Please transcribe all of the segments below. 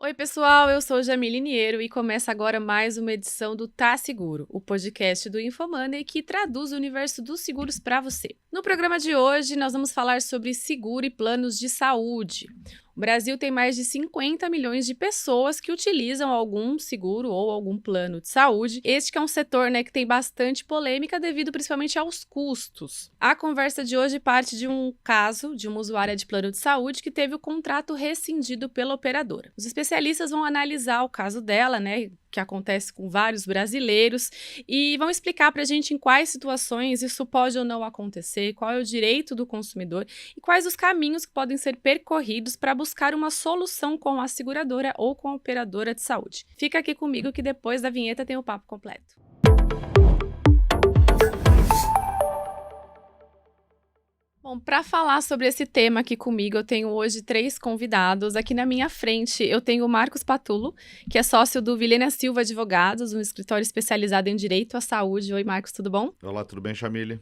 Oi, pessoal, eu sou Jamile Niero e começa agora mais uma edição do Tá Seguro, o podcast do Infomoney que traduz o universo dos seguros para você. No programa de hoje, nós vamos falar sobre seguro e planos de saúde. O Brasil tem mais de 50 milhões de pessoas que utilizam algum seguro ou algum plano de saúde. Este que é um setor, que tem bastante polêmica devido principalmente aos custos. A conversa de hoje parte de um caso de uma usuária de plano de saúde que teve o contrato rescindido pela operadora. Os especialistas vão analisar o caso dela, que acontece com vários brasileiros, e vão explicar para a gente em quais situações isso pode ou não acontecer, qual é o direito do consumidor e quais os caminhos que podem ser percorridos para buscar uma solução com a seguradora ou com a operadora de saúde. Fica aqui comigo que depois da vinheta tem o papo completo. Bom, para falar sobre esse tema aqui comigo, eu tenho hoje 3 convidados. Aqui na minha frente, eu tenho o Marcos Patulo, que é sócio do Vilhena Silva Advogados, um escritório especializado em direito à saúde. Oi, Marcos, tudo bom? Olá, tudo bem, Jamile?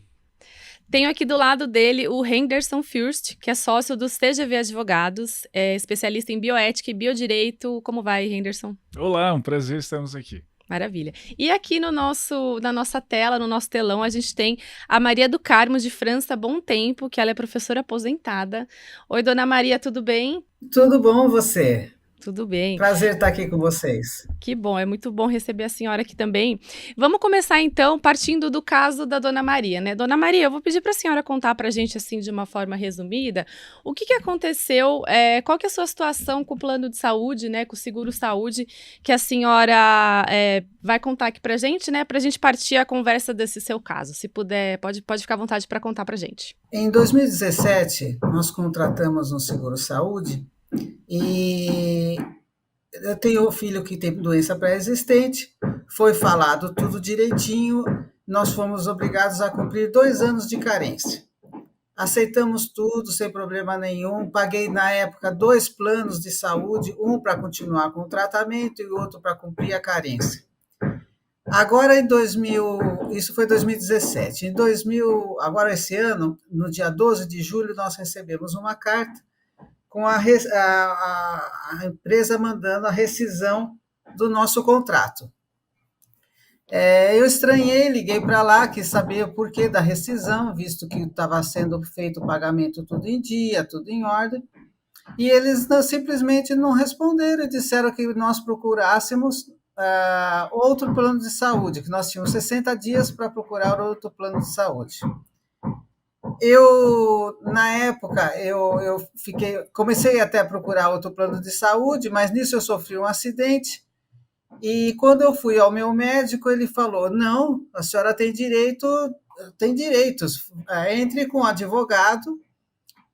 Tenho aqui do lado dele o Henderson Fürst, que é sócio dos TGV Advogados, é especialista em bioética e biodireito. Como vai, Henderson? Olá, um prazer estarmos aqui. Maravilha. E aqui na nossa tela, no nosso telão, a gente tem a Maria do Carmo de França Bom Tempo, que ela é professora aposentada. Oi, dona Maria, tudo bem? Tudo bom, você? Tudo bem. Prazer estar aqui com vocês. Que bom, é muito bom receber a senhora aqui também. Vamos começar então partindo do caso da Dona Maria, né? Dona Maria, eu vou pedir para a senhora contar para a gente assim de uma forma resumida o que aconteceu, qual que é a sua situação com o plano de saúde, com o seguro-saúde, que a senhora vai contar aqui para a gente, para a gente partir a conversa desse seu caso. Se puder, pode ficar à vontade para contar para a gente. Em 2017, nós contratamos um seguro-saúde e eu tenho um filho que tem doença pré-existente, foi falado tudo direitinho, nós fomos obrigados a cumprir 2 anos de carência. Aceitamos tudo sem problema nenhum, paguei na época 2 planos de saúde, um para continuar com o tratamento e outro para cumprir a carência. Agora isso foi 2017, agora esse ano, no dia 12 de julho, nós recebemos uma carta com a empresa mandando a rescisão do nosso contrato. Eu estranhei, liguei para lá, quis saber o porquê da rescisão, visto que estava sendo feito o pagamento tudo em dia, tudo em ordem, e eles simplesmente não responderam, disseram que nós procurássemos outro plano de saúde, que nós tínhamos 60 dias para procurar outro plano de saúde. Na época, comecei até a procurar outro plano de saúde, mas nisso eu sofri um acidente, e quando eu fui ao meu médico, ele falou, não, a senhora tem direitos, entre com o advogado,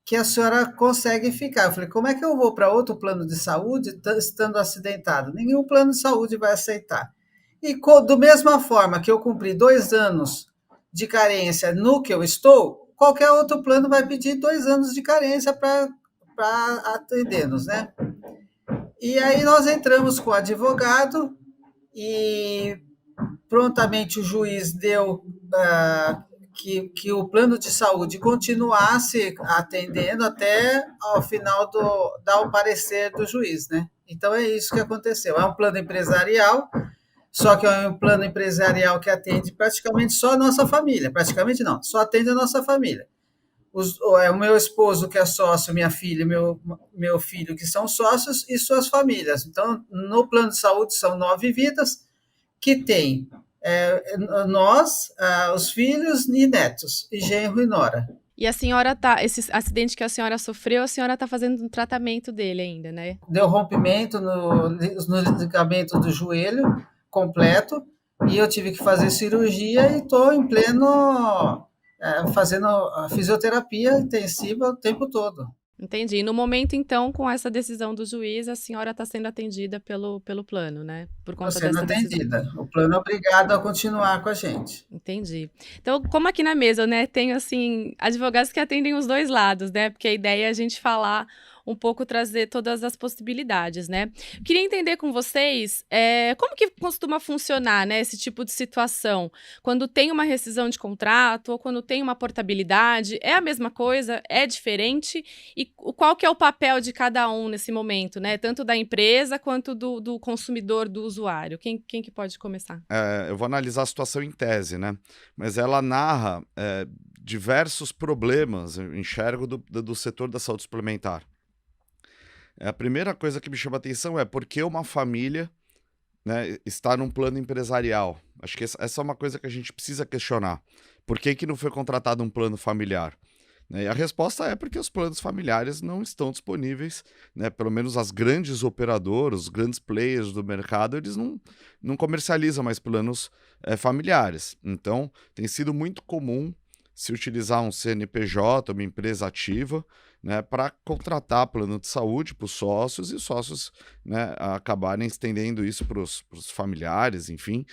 que a senhora consegue ficar. Eu falei, como é que eu vou para outro plano de saúde estando acidentado? Nenhum plano de saúde vai aceitar. E da mesma forma que eu cumpri 2 anos de carência no que eu estou, qualquer outro plano vai pedir 2 anos de carência para atender-nos, né? E aí nós entramos com o advogado e prontamente o juiz deu que o plano de saúde continuasse atendendo até ao final dar o parecer do juiz, né? Então é isso que aconteceu. É um plano empresarial, só que é um plano empresarial que atende praticamente só a nossa família. Praticamente não, só atende a nossa família. O meu esposo, que é sócio, minha filha e meu filho, que são sócios, e suas famílias. Então, no plano de saúde, são 9 vidas, que tem nós, os filhos e netos, e genro e nora. E a senhora esse acidente que a senhora sofreu, a senhora está fazendo um tratamento dele ainda, né? Deu rompimento no ligamento do joelho completo, e eu tive que fazer cirurgia e estou em pleno fazendo a fisioterapia intensiva o tempo todo. Entendi. E no momento, então, com essa decisão do juiz, a senhora está sendo atendida pelo plano, né? Por conta Estou sendo dessa atendida. decisão. O plano é obrigado a continuar com a gente. Entendi. Então, como aqui na mesa, tenho, assim, advogados que atendem os 2 lados, né? Porque a ideia é a gente falar um pouco trazer todas as possibilidades, né? Queria entender com vocês como que costuma funcionar, né, esse tipo de situação. Quando tem uma rescisão de contrato ou quando tem uma portabilidade, é a mesma coisa? É diferente? E qual que é o papel de cada um nesse momento, né? Tanto da empresa quanto do consumidor, do usuário. Quem que pode começar? Eu vou analisar a situação em tese, né? Mas ela narra diversos problemas, eu enxergo, do setor da saúde suplementar. A primeira coisa que me chama a atenção é por que uma família, né, está num plano empresarial. Acho que essa é uma coisa que a gente precisa questionar. Por que não foi contratado um plano familiar? Né, e a resposta é porque os planos familiares não estão disponíveis, né, pelo menos as grandes operadoras, os grandes players do mercado, eles não comercializam mais planos familiares. Então, tem sido muito comum se utilizar um CNPJ, uma empresa ativa, né, para contratar plano de saúde para os sócios e os sócios, né, acabarem estendendo isso para os familiares, enfim.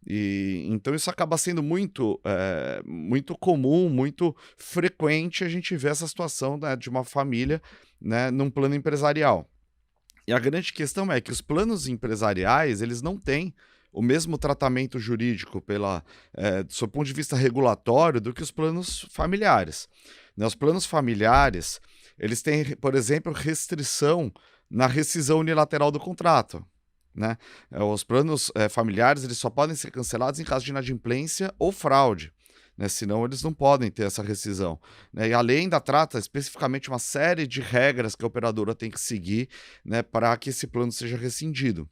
E então isso acaba sendo muito comum, muito frequente a gente ver essa situação, né, de uma família, né, num plano empresarial. E a grande questão é que os planos empresariais, eles não têm o mesmo tratamento jurídico do seu ponto de vista regulatório do que os planos familiares. Né, os planos familiares, eles têm, por exemplo, restrição na rescisão unilateral do contrato. Né? Os planos familiares, eles só podem ser cancelados em caso de inadimplência ou fraude. Né? Senão eles não podem ter essa rescisão. Né? E a lei ainda trata especificamente uma série de regras que a operadora tem que seguir, né, para que esse plano seja rescindido.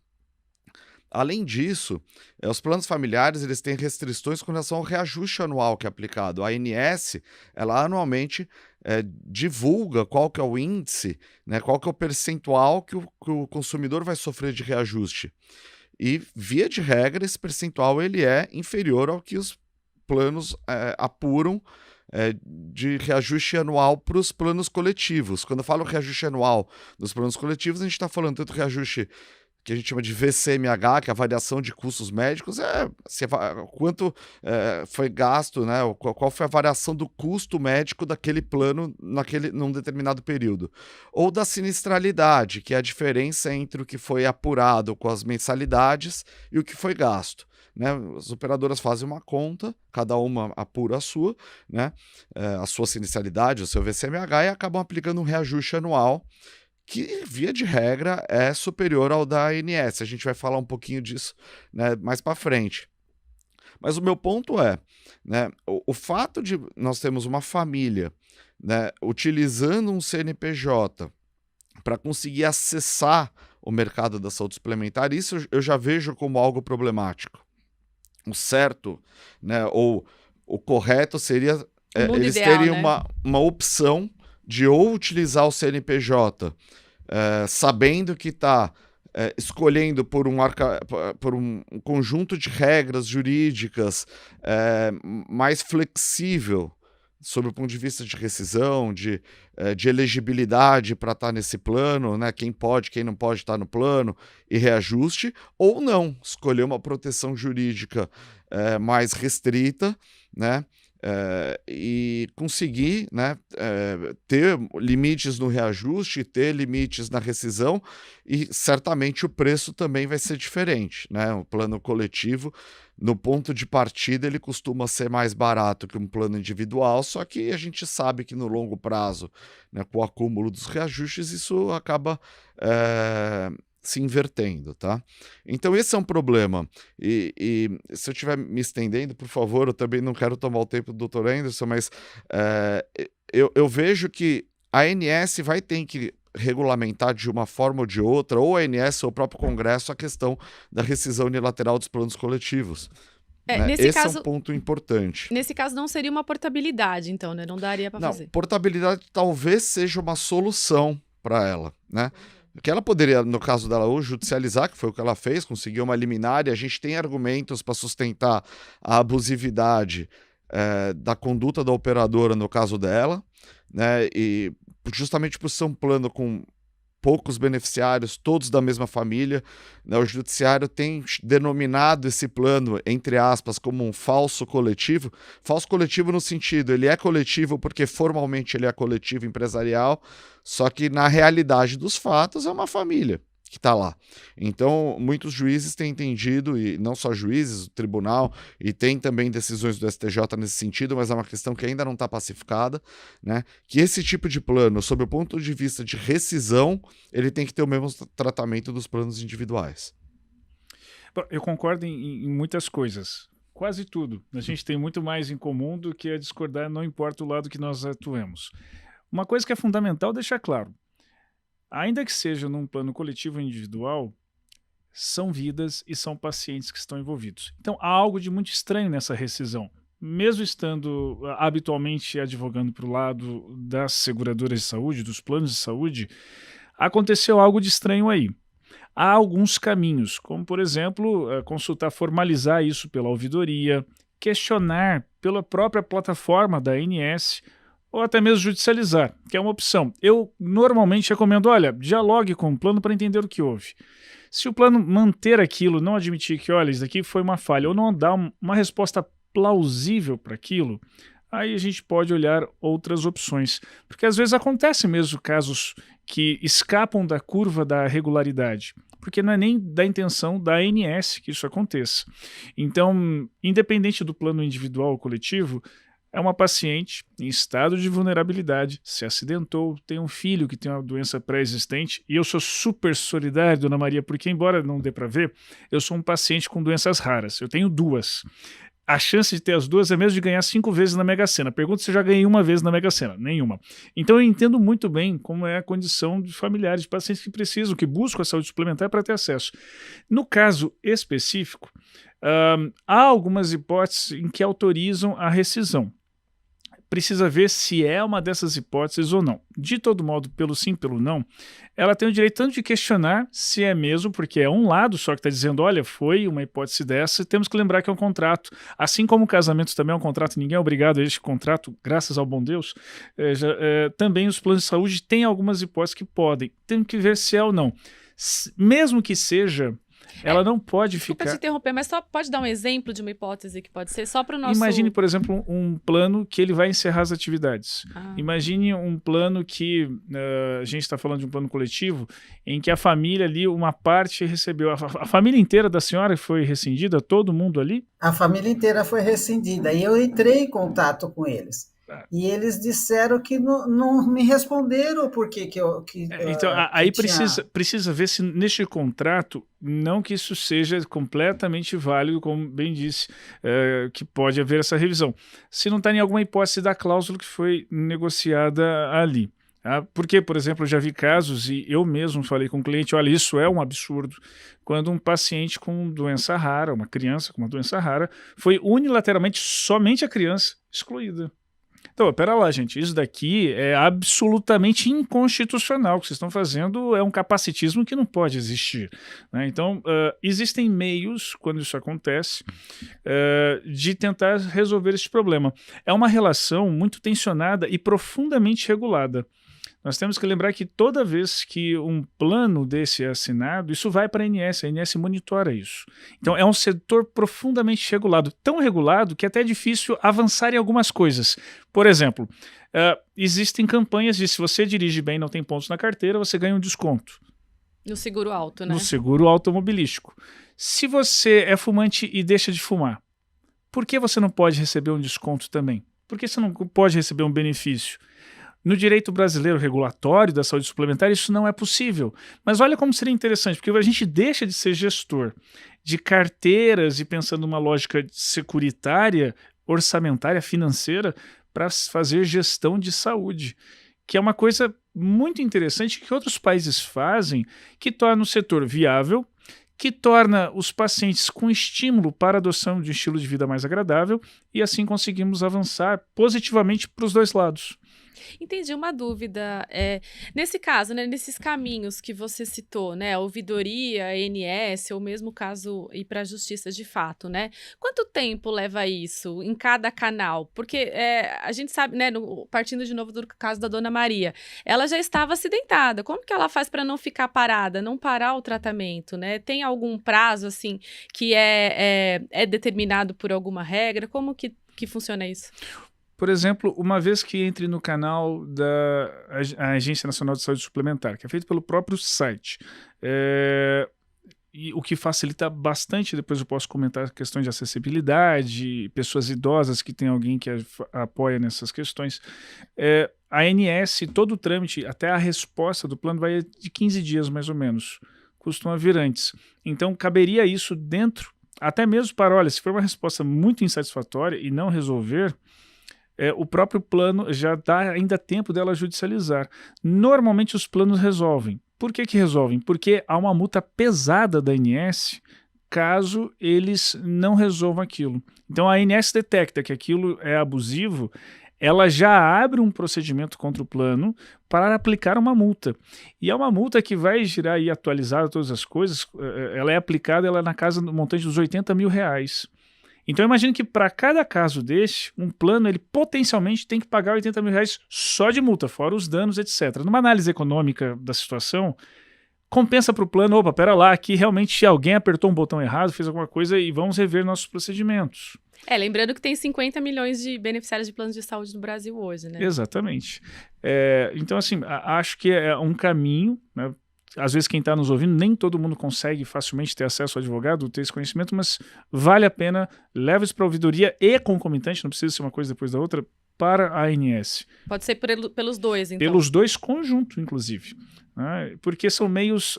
Além disso, os planos familiares, eles têm restrições com relação ao reajuste anual que é aplicado. A ANS, ela anualmente divulga qual que é o índice, né, qual que é o percentual que o consumidor vai sofrer de reajuste. E, via de regra, esse percentual ele é inferior ao que os planos apuram de reajuste anual para os planos coletivos. Quando eu falo reajuste anual dos planos coletivos, a gente está falando tanto reajuste que a gente chama de VCMH, que é a variação de custos médicos, quanto foi gasto, né, qual foi a variação do custo médico daquele plano num determinado período. Ou da sinistralidade, que é a diferença entre o que foi apurado com as mensalidades e o que foi gasto. Né? As operadoras fazem uma conta, cada uma apura a sua, né, a sua sinistralidade, o seu VCMH, e acabam aplicando um reajuste anual, que, via de regra, é superior ao da ANS. A gente vai falar um pouquinho disso, né, mais para frente. Mas o meu ponto é, né, o fato de nós termos uma família, né, utilizando um CNPJ para conseguir acessar o mercado da saúde suplementar, isso eu já vejo como algo problemático. O certo, né, ou o correto seria eles ideal, terem, né, uma opção de ou utilizar o CNPJ sabendo que está escolhendo por um conjunto de regras jurídicas mais flexível sob o ponto de vista de rescisão, de elegibilidade para estar nesse plano, né? Quem pode, quem não pode estar no plano, e reajuste, ou não, escolher uma proteção jurídica mais restrita, né? E conseguir, né, ter limites no reajuste, ter limites na rescisão, e certamente o preço também vai ser diferente. Né? O plano coletivo, no ponto de partida, ele costuma ser mais barato que um plano individual, só que a gente sabe que no longo prazo, né, com o acúmulo dos reajustes, isso acaba se invertendo, tá? Então esse é um problema, e se eu estiver me estendendo, por favor, eu também não quero tomar o tempo do Dr. Anderson, mas eu vejo que a ANS vai ter que regulamentar de uma forma ou de outra, ou a ANS ou o próprio Congresso, a questão da rescisão unilateral dos planos coletivos. Né? Nesse Esse caso, é um ponto importante. Nesse caso não seria uma portabilidade, então, né? Não daria para fazer. Portabilidade talvez seja uma solução para ela, né? Que ela poderia, no caso dela hoje, judicializar, que foi o que ela fez, conseguiu uma liminar, e a gente tem argumentos para sustentar a abusividade da conduta da operadora no caso dela, né? E justamente por ser um plano com poucos beneficiários, todos da mesma família, né? O judiciário tem denominado esse plano, entre aspas, como um falso coletivo no sentido, ele é coletivo porque formalmente ele é coletivo empresarial, só que na realidade dos fatos é uma família que está lá. Então, muitos juízes têm entendido, e não só juízes, o tribunal, e tem também decisões do STJ nesse sentido, mas é uma questão que ainda não está pacificada, né? Que esse tipo de plano, sob o ponto de vista de rescisão, ele tem que ter o mesmo tratamento dos planos individuais. Bom, eu concordo em muitas coisas, quase tudo. A gente tem muito mais em comum do que a discordar, não importa o lado que nós atuemos. Uma coisa que é fundamental deixar claro: ainda que seja num plano coletivo ou individual, são vidas e são pacientes que estão envolvidos. Então há algo de muito estranho nessa rescisão. Mesmo estando habitualmente advogando para o lado das seguradoras de saúde, dos planos de saúde, aconteceu algo de estranho aí. Há alguns caminhos, como por exemplo, consultar, formalizar isso pela ouvidoria, questionar pela própria plataforma da ANS, ou até mesmo judicializar, que é uma opção. Eu normalmente recomendo, olha, dialogue com o plano para entender o que houve. Se o plano manter aquilo, não admitir que, olha, isso daqui foi uma falha, ou não dar uma resposta plausível para aquilo, aí a gente pode olhar outras opções. Porque às vezes acontece mesmo casos que escapam da curva da regularidade, porque não é nem da intenção da ANS que isso aconteça. Então, independente do plano individual ou coletivo, é uma paciente em estado de vulnerabilidade, se acidentou, tem um filho que tem uma doença pré-existente, e eu sou super solidário, dona Maria, porque embora não dê para ver, eu sou um paciente com doenças raras, eu tenho 2. A chance de ter as 2 é mesmo de ganhar 5 vezes na Mega Sena. Pergunta se eu já ganhei uma vez na Mega Sena. Nenhuma. Então eu entendo muito bem como é a condição de familiares, de pacientes que precisam, que buscam a saúde suplementar para ter acesso. No caso específico, há algumas hipóteses em que autorizam a rescisão. Precisa ver se é uma dessas hipóteses ou não. De todo modo, pelo sim, pelo não, ela tem o direito tanto de questionar se é mesmo, porque é um lado só que está dizendo, olha, foi uma hipótese dessa, temos que lembrar que é um contrato. Assim como o casamento também é um contrato, ninguém é obrigado a este contrato, graças ao bom Deus, também os planos de saúde têm algumas hipóteses que podem. Tem que ver se é ou não. Mesmo que seja, ela não pode Desculpa ficar... te interromper, mas só pode dar um exemplo de uma hipótese que pode ser só para o nosso... Imagine, por exemplo, um plano que ele vai encerrar as atividades. Imagine um plano que, a gente está falando de um plano coletivo, em que a família ali, uma parte recebeu... A família inteira da senhora foi rescindida? Todo mundo ali? A família inteira foi rescindida. E eu entrei em contato com eles. E eles disseram que não me responderam por que eu... Então, aí precisa ver se neste contrato, não que isso seja completamente válido, como bem disse, que pode haver essa revisão. Se não está em alguma hipótese da cláusula que foi negociada ali. Porque, por exemplo, eu já vi casos, e eu mesmo falei com o cliente, olha, isso é um absurdo, quando um paciente com doença rara, uma criança com uma doença rara, foi unilateralmente, somente a criança, excluída. Então, pera lá, gente, isso daqui é absolutamente inconstitucional. O que vocês estão fazendo é um capacitismo que não pode existir, né? Então, existem meios, quando isso acontece, de tentar resolver esse problema. É uma relação muito tensionada e profundamente regulada. Nós temos que lembrar que toda vez que um plano desse é assinado, isso vai para a ANS monitora isso. Então é um setor profundamente regulado, tão regulado que até é difícil avançar em algumas coisas. Por exemplo, existem campanhas de se você dirige bem e não tem pontos na carteira, você ganha um desconto. No seguro auto, né? No seguro automobilístico. Se você é fumante e deixa de fumar, por que você não pode receber um desconto também? Por que você não pode receber um benefício? No direito brasileiro regulatório da saúde suplementar, isso não é possível. Mas olha como seria interessante, porque a gente deixa de ser gestor de carteiras e pensando numa lógica securitária, orçamentária, financeira, para fazer gestão de saúde, que é uma coisa muito interessante que outros países fazem, que torna o setor viável, que torna os pacientes com estímulo para a adoção de um estilo de vida mais agradável, e assim conseguimos avançar positivamente para os dois lados. Entendi uma dúvida. Nesse caso, né, nesses caminhos que você citou, né, ouvidoria, ANS, ou mesmo caso ir para a justiça de fato, né? Quanto tempo leva isso em cada canal? Porque a gente sabe, né, partindo de novo do caso da Dona Maria, ela já estava acidentada. Como que ela faz para não ficar parada, não parar o tratamento, né? Tem algum prazo, assim, que é determinado por alguma regra? Como que funciona isso? Por exemplo, uma vez que entre no canal da Agência Nacional de Saúde Suplementar, que é feito pelo próprio site, e o que facilita bastante, depois eu posso comentar questões de acessibilidade, pessoas idosas que tem alguém que apoia nessas questões. A ANS, todo o trâmite, até a resposta do plano vai de 15 dias mais ou menos, costuma vir antes. Então caberia isso dentro, até mesmo para, olha, se for uma resposta muito insatisfatória e não resolver, o próprio plano já dá ainda tempo dela judicializar. Normalmente os planos resolvem. Por que resolvem? Porque há uma multa pesada da ANS caso eles não resolvam aquilo. Então a ANS detecta que aquilo é abusivo, ela já abre um procedimento contra o plano para aplicar uma multa. E é uma multa que vai girar e atualizar todas as coisas, ela é aplicada na casa do montante dos R$80 mil. Então imagine que para cada caso desse, um plano ele potencialmente tem que pagar R$80 mil só de multa, fora os danos, etc. Numa análise econômica da situação, compensa para o plano, opa, pera lá, aqui realmente alguém apertou um botão errado, fez alguma coisa e vamos rever nossos procedimentos. Lembrando que tem 50 milhões de beneficiários de planos de saúde no Brasil hoje, né? Exatamente. Então, assim, acho que é um caminho, né? Às vezes quem está nos ouvindo, nem todo mundo consegue facilmente ter acesso ao advogado, ter esse conhecimento, mas vale a pena, leva isso para a ouvidoria e concomitante, não precisa ser uma coisa depois da outra, para a ANS. Pode ser pelos dois, então? Pelos dois conjuntos, inclusive. Né? Porque são meios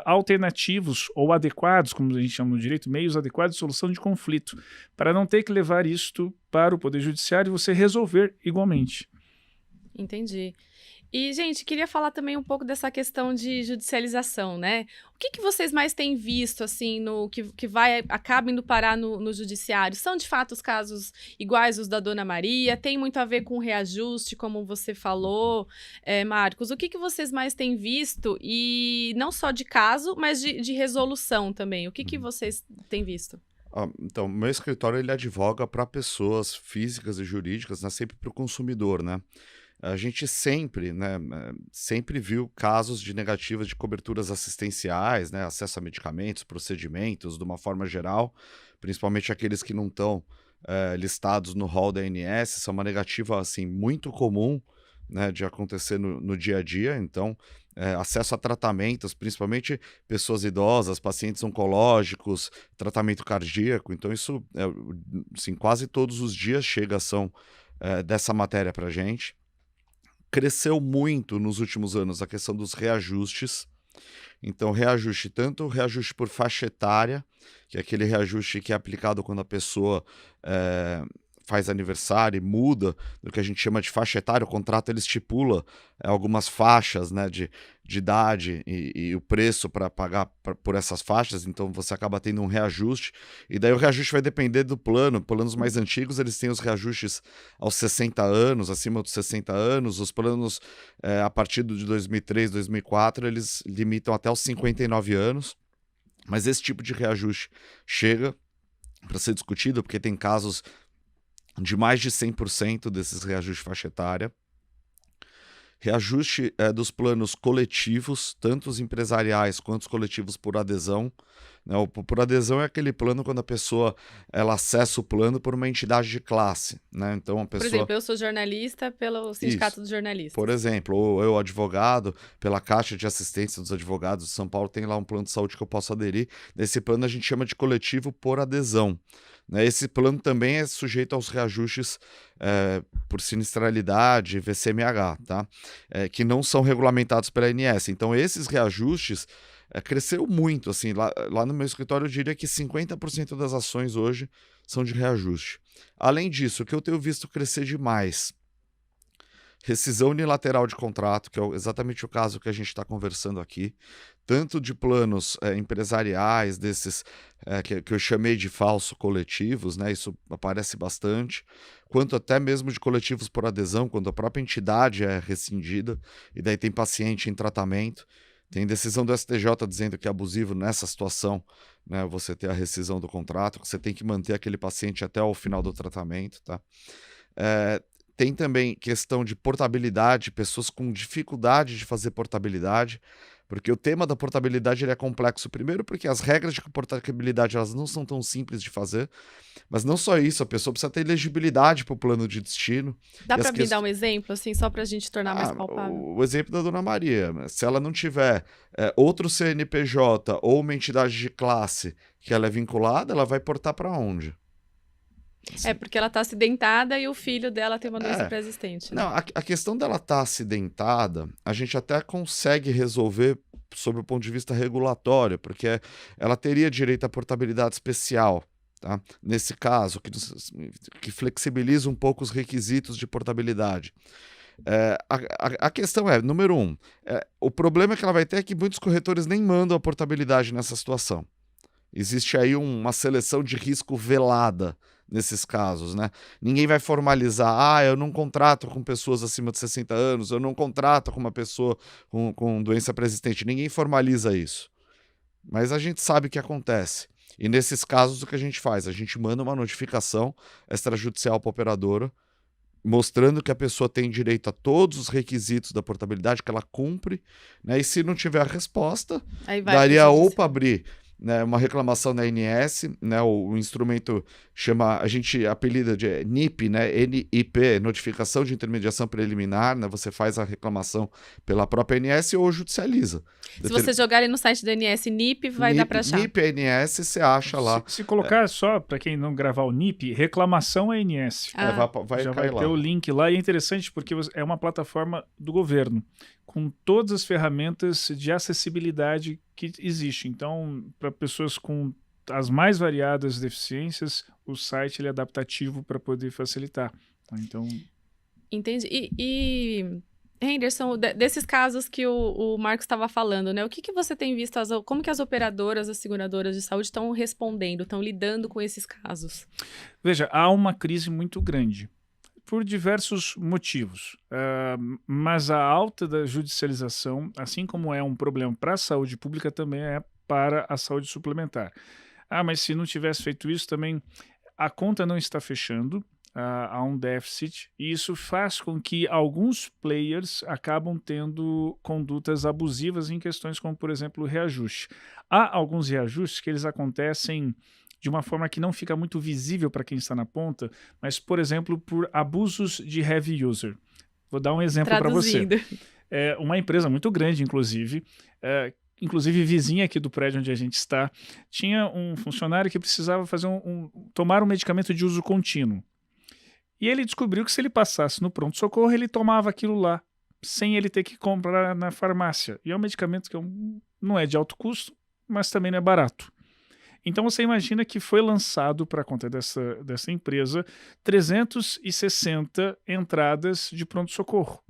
alternativos ou adequados, como a gente chama no direito, meios adequados de solução de conflito, para não ter que levar isto para o Poder Judiciário e você resolver igualmente. Entendi. E, gente, queria falar também um pouco dessa questão de judicialização, né? O que vocês mais têm visto, assim, no que acaba indo parar no judiciário? São, de fato, os casos iguais os da Dona Maria? Tem muito a ver com reajuste, como você falou, Marcos? O que vocês mais têm visto? E não só de caso, mas de resolução também. O que vocês têm visto? Então, meu escritório, ele advoga para pessoas físicas e jurídicas, né? Sempre para o consumidor, né? A gente sempre, né, sempre viu casos de negativas de coberturas assistenciais, né, acesso a medicamentos, procedimentos, de uma forma geral, principalmente aqueles que não estão listados no rol da ANS, são uma negativa assim, muito comum, né, de acontecer no dia a dia. Então, acesso a tratamentos, principalmente pessoas idosas, pacientes oncológicos, tratamento cardíaco. Então, isso, assim, quase todos os dias chega ação dessa matéria para a gente. Cresceu muito nos últimos anos a questão dos reajustes. Então, reajuste, tanto o reajuste por faixa etária, que é aquele reajuste que é aplicado quando a pessoa faz aniversário e muda do que a gente chama de faixa etária. O contrato ele estipula algumas faixas, né, de idade e o preço para pagar por essas faixas, então você acaba tendo um reajuste, e daí o reajuste vai depender do plano. Planos mais antigos, eles têm os reajustes aos 60 anos, acima dos 60 anos, os planos a partir de 2003, 2004, eles limitam até os 59 anos, mas esse tipo de reajuste chega para ser discutido, porque tem casos de mais de 100% desses reajustes de faixa etária. Reajuste dos planos coletivos, tanto os empresariais quanto os coletivos por adesão. Né? O por adesão é aquele plano quando a pessoa ela acessa o plano por uma entidade de classe. Né? Então, a pessoa... Por exemplo, eu sou jornalista pelo Sindicato dos Jornalistas. Por exemplo, ou eu, advogado, pela Caixa de Assistência dos Advogados de São Paulo, tem lá um plano de saúde que eu posso aderir. Nesse plano a gente chama de coletivo por adesão. Esse plano também é sujeito aos reajustes por sinistralidade, VCMH, tá? Que não são regulamentados pela ANS. Então, esses reajustes cresceu muito. Assim, lá no meu escritório, eu diria que 50% das ações hoje são de reajuste. Além disso, o que eu tenho visto crescer demais, rescisão unilateral de contrato, que é exatamente o caso que a gente está conversando aqui, tanto de planos empresariais, desses que eu chamei de falso coletivos, né? Isso aparece bastante, quanto até mesmo de coletivos por adesão, quando a própria entidade é rescindida, e daí tem paciente em tratamento. Tem decisão do STJ dizendo que é abusivo nessa situação, né, você ter a rescisão do contrato, você tem que manter aquele paciente até o final do tratamento, tá? Tem também questão de portabilidade, pessoas com dificuldade de fazer portabilidade, porque o tema da portabilidade ele é complexo. Primeiro porque as regras de portabilidade elas não são tão simples de fazer, mas não só isso, a pessoa precisa ter elegibilidade para o plano de destino. Dá para me dar um exemplo, assim, só para a gente tornar mais palpável? O exemplo da Dona Maria, se ela não tiver outro CNPJ ou uma entidade de classe que ela é vinculada, ela vai portar para onde? Assim. Porque ela está acidentada e o filho dela tem uma doença pré-existente. Né? Não, a questão dela estar acidentada, a gente até consegue resolver sob o ponto de vista regulatório, porque ela teria direito à portabilidade especial, tá? Nesse caso, que flexibiliza um pouco os requisitos de portabilidade. A questão é, número 1, o problema que ela vai ter é que muitos corretores nem mandam a portabilidade nessa situação. Existe aí uma seleção de risco velada nesses casos, né? Ninguém vai formalizar, eu não contrato com pessoas acima de 60 anos, eu não contrato com uma pessoa com doença pré-existente. Ninguém formaliza isso. Mas a gente sabe o que acontece. E nesses casos, o que a gente faz? A gente manda uma notificação extrajudicial para a operadora, mostrando que a pessoa tem direito a todos os requisitos da portabilidade, que ela cumpre, né? E se não tiver a resposta, daria ou para abrir, né, uma reclamação na ANS, né, o instrumento chama, a gente apelida de NIP, né, NIP, Notificação de Intermediação Preliminar, né, você faz a reclamação pela própria ANS ou judicializa. Se você jogar ali no site do ANS NIP, vai dar para achar. NIP, ANS, você acha lá. Se colocar só, para quem não gravar o NIP, reclamação ANS. Vai já cair vai lá. ter o link lá, e é interessante porque é uma plataforma do governo, com todas as ferramentas de acessibilidade que existe. Então, para pessoas com as mais variadas deficiências, o site ele é adaptativo para poder facilitar. Então... Entendi. E Henderson, desses casos que o Marcos estava falando, né? O que você tem visto, como que as operadoras, as seguradoras de saúde estão respondendo, estão lidando com esses casos? Veja, há uma crise muito grande, por diversos motivos, mas a alta da judicialização, assim como é um problema para a saúde pública, também é para a saúde suplementar. Mas se não tivesse feito isso também, a conta não está fechando, há um déficit, e isso faz com que alguns players acabam tendo condutas abusivas em questões como, por exemplo, o reajuste. Há alguns reajustes que eles acontecem de uma forma que não fica muito visível para quem está na ponta, mas, por exemplo, por abusos de heavy user. Vou dar um exemplo para você. Uma empresa muito grande, inclusive vizinha aqui do prédio onde a gente está, tinha um funcionário que precisava fazer tomar um medicamento de uso contínuo. E ele descobriu que se ele passasse no pronto-socorro, ele tomava aquilo lá, sem ele ter que comprar na farmácia. E é um medicamento que não é de alto custo, mas também não é barato. Então você imagina que foi lançado para a conta dessa empresa 360 entradas de pronto-socorro.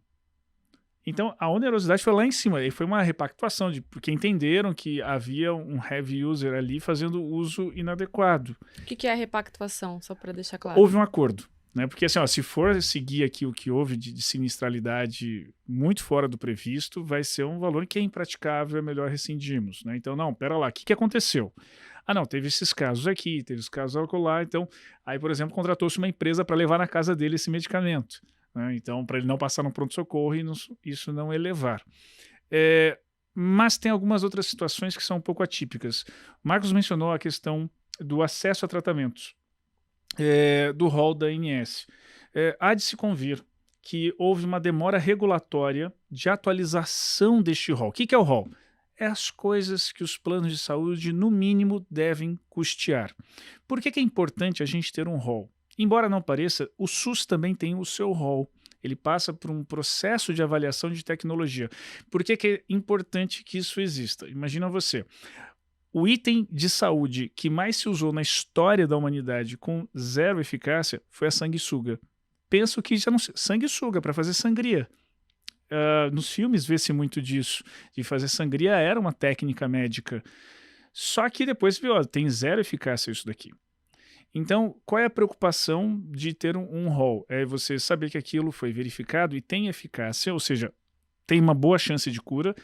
Então a onerosidade foi lá em cima, e foi uma repactuação, porque entenderam que havia um heavy user ali fazendo uso inadequado. O que é a repactuação, só para deixar claro? Houve um acordo. Porque assim, se for seguir aqui o que houve de sinistralidade muito fora do previsto, vai ser um valor que é impraticável, é melhor rescindirmos. Então, não, pera lá, o que aconteceu? Não, teve esses casos aqui, teve os casos acolá, então, aí, por exemplo, contratou-se uma empresa para levar na casa dele esse medicamento. Então, para ele não passar no pronto-socorro e isso não elevar. Mas tem algumas outras situações que são um pouco atípicas. O Marcos mencionou a questão do acesso a tratamentos. Do rol da ANS. Há de se convir que houve uma demora regulatória de atualização deste rol. O que é o rol? É as coisas que os planos de saúde, no mínimo, devem custear. Por que é importante a gente ter um rol? Embora não pareça, o SUS também tem o seu rol. Ele passa por um processo de avaliação de tecnologia. Por que é importante que isso exista? Imagina você. O item de saúde que mais se usou na história da humanidade com zero eficácia foi a sanguessuga. Penso que já não sei. Sanguessuga para fazer sangria. nos filmes vê-se muito disso, de fazer sangria era uma técnica médica. Só que depois viu, tem zero eficácia isso daqui. Então, qual é a preocupação de ter um rol? É você saber que aquilo foi verificado e tem eficácia, ou seja, tem uma boa chance de cura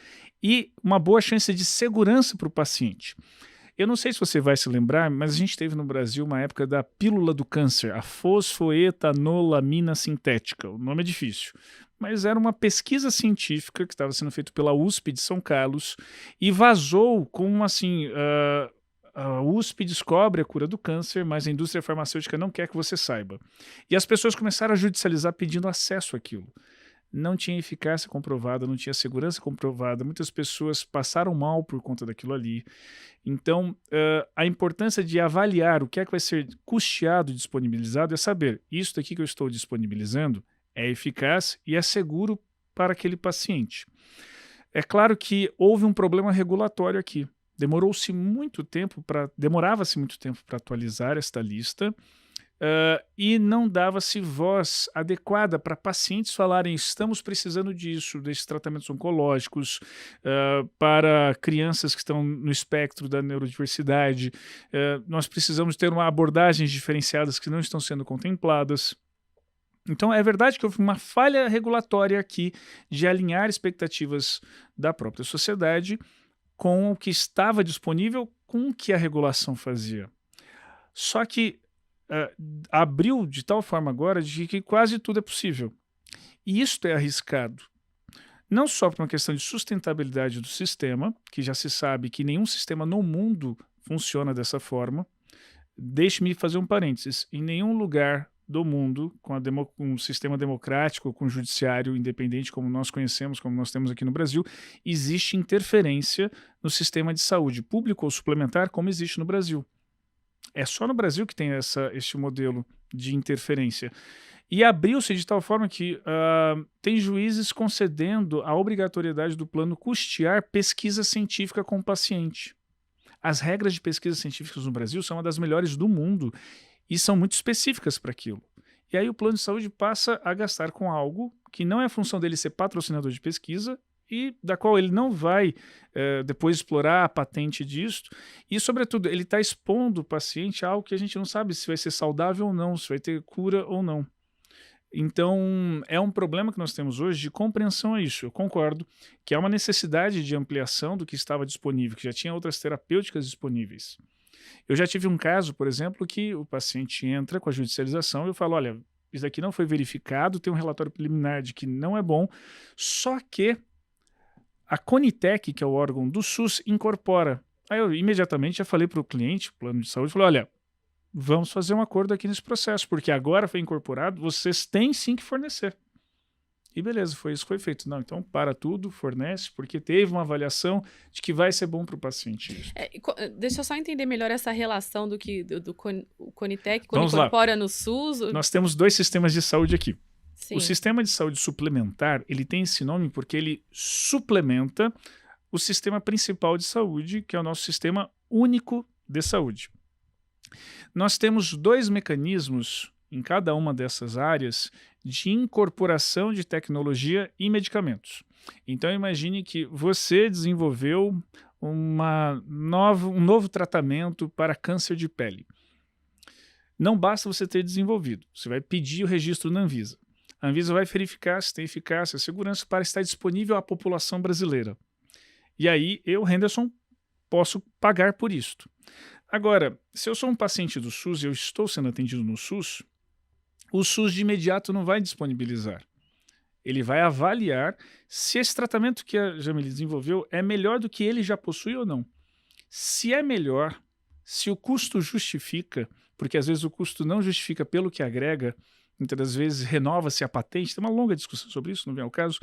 e uma boa chance de segurança para o paciente. Eu não sei se você vai se lembrar, mas a gente teve no Brasil uma época da pílula do câncer, a fosfoetanolamina sintética. O nome é difícil, mas era uma pesquisa científica que estava sendo feita pela USP de São Carlos e vazou como assim, a USP descobre a cura do câncer, mas a indústria farmacêutica não quer que você saiba. E as pessoas começaram a judicializar pedindo acesso àquilo. Não tinha eficácia comprovada, não tinha segurança comprovada, muitas pessoas passaram mal por conta daquilo ali. Então, a importância de avaliar o que é que vai ser custeado e disponibilizado é saber, isso daqui que eu estou disponibilizando é eficaz e é seguro para aquele paciente. É claro que houve um problema regulatório aqui. Demorava-se muito tempo para atualizar esta lista, e não dava-se voz adequada para pacientes falarem estamos precisando disso, desses tratamentos oncológicos, para crianças que estão no espectro da neurodiversidade, nós precisamos ter abordagens diferenciadas que não estão sendo contempladas. Então é verdade que houve uma falha regulatória aqui de alinhar expectativas da própria sociedade com o que estava disponível, com o que a regulação fazia. Só que abriu de tal forma agora de que quase tudo é possível. E isto é arriscado. Não só por uma questão de sustentabilidade do sistema, que já se sabe que nenhum sistema no mundo funciona dessa forma. Deixe-me fazer um parênteses. Em nenhum lugar do mundo, com um sistema democrático, com um judiciário independente como nós conhecemos, como nós temos aqui no Brasil, existe interferência no sistema de saúde, público ou suplementar, como existe no Brasil. É só no Brasil que tem este modelo de interferência. E abriu-se de tal forma que tem juízes concedendo a obrigatoriedade do plano custear pesquisa científica com o paciente. As regras de pesquisas científicas no Brasil são uma das melhores do mundo e são muito específicas para aquilo. E aí o plano de saúde passa a gastar com algo que não é função dele ser patrocinador de pesquisa e da qual ele não vai depois explorar a patente disso. E, sobretudo, ele está expondo o paciente a algo que a gente não sabe se vai ser saudável ou não, se vai ter cura ou não. Então, é um problema que nós temos hoje de compreensão a isso. Eu concordo que há uma necessidade de ampliação do que estava disponível, que já tinha outras terapêuticas disponíveis. Eu já tive um caso, por exemplo, que o paciente entra com a judicialização e eu falo, olha, isso daqui não foi verificado, tem um relatório preliminar de que não é bom, só que a Conitec, que é o órgão do SUS, incorpora. Aí eu imediatamente já falei para o cliente, plano de saúde, falei, olha, vamos fazer um acordo aqui nesse processo, porque agora foi incorporado, vocês têm sim que fornecer. E beleza, foi isso que foi feito. Não, então para tudo, fornece, porque teve uma avaliação de que vai ser bom para o paciente. Deixa eu só entender melhor essa relação do Conitec, quando Vamos incorpora lá. no SUS. Nós temos 2 sistemas de saúde aqui. Sim. O sistema de saúde suplementar, ele tem esse nome porque ele suplementa o sistema principal de saúde, que é o nosso sistema único de saúde. Nós temos 2 mecanismos em cada uma dessas áreas de incorporação de tecnologia e medicamentos. Então imagine que você desenvolveu um novo tratamento para câncer de pele. Não basta você ter desenvolvido, você vai pedir o registro na Anvisa. A Anvisa vai verificar se tem eficácia e segurança para estar disponível à população brasileira. E aí eu, Henderson, posso pagar por isto. Agora, se eu sou um paciente do SUS e eu estou sendo atendido no SUS, o SUS de imediato não vai disponibilizar. Ele vai avaliar se esse tratamento que a Jamile desenvolveu é melhor do que ele já possui ou não. Se é melhor, se o custo justifica, porque às vezes o custo não justifica pelo que agrega, muitas das vezes renova-se a patente, tem uma longa discussão sobre isso, não vem ao caso,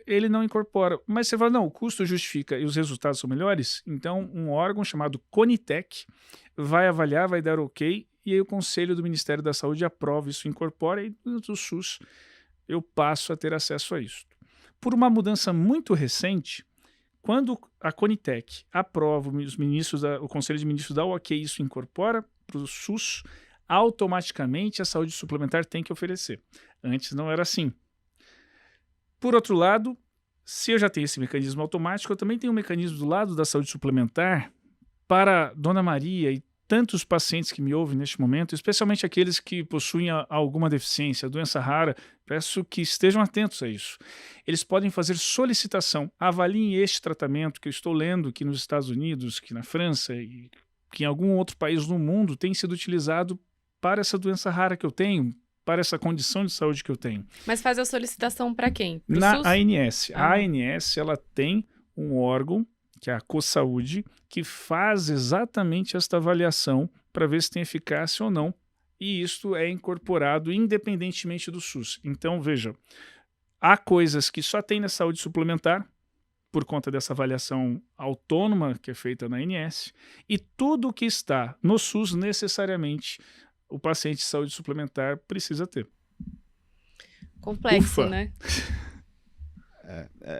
ele não incorpora. Mas você fala, não, o custo justifica e os resultados são melhores, então um órgão chamado Conitec vai avaliar, vai dar ok, e aí o Conselho do Ministério da Saúde aprova isso, incorpora, e do SUS eu passo a ter acesso a isso. Por uma mudança muito recente, quando a Conitec aprova, o Conselho de Ministros dá o ok, isso incorpora para o SUS, automaticamente a saúde suplementar tem que oferecer. Antes não era assim. Por outro lado, se eu já tenho esse mecanismo automático, eu também tenho um mecanismo do lado da saúde suplementar para Dona Maria e tantos pacientes que me ouvem neste momento, especialmente aqueles que possuem alguma deficiência, doença rara, peço que estejam atentos a isso. Eles podem fazer solicitação, avaliem este tratamento que eu estou lendo que nos Estados Unidos, que na França e que em algum outro país do mundo tem sido utilizado para essa doença rara que eu tenho, para essa condição de saúde que eu tenho. Mas faz a solicitação para quem? Pro Na SUS? ANS. Ah. A ANS, ela tem um órgão, que é a CoSaúde, que faz exatamente esta avaliação para ver se tem eficácia ou não. E isto é incorporado independentemente do SUS. Então, veja, há coisas que só tem na saúde suplementar, por conta dessa avaliação autônoma que é feita na ANS, e tudo que está no SUS, necessariamente, o paciente de saúde suplementar precisa ter. Complexo, Ufa. né?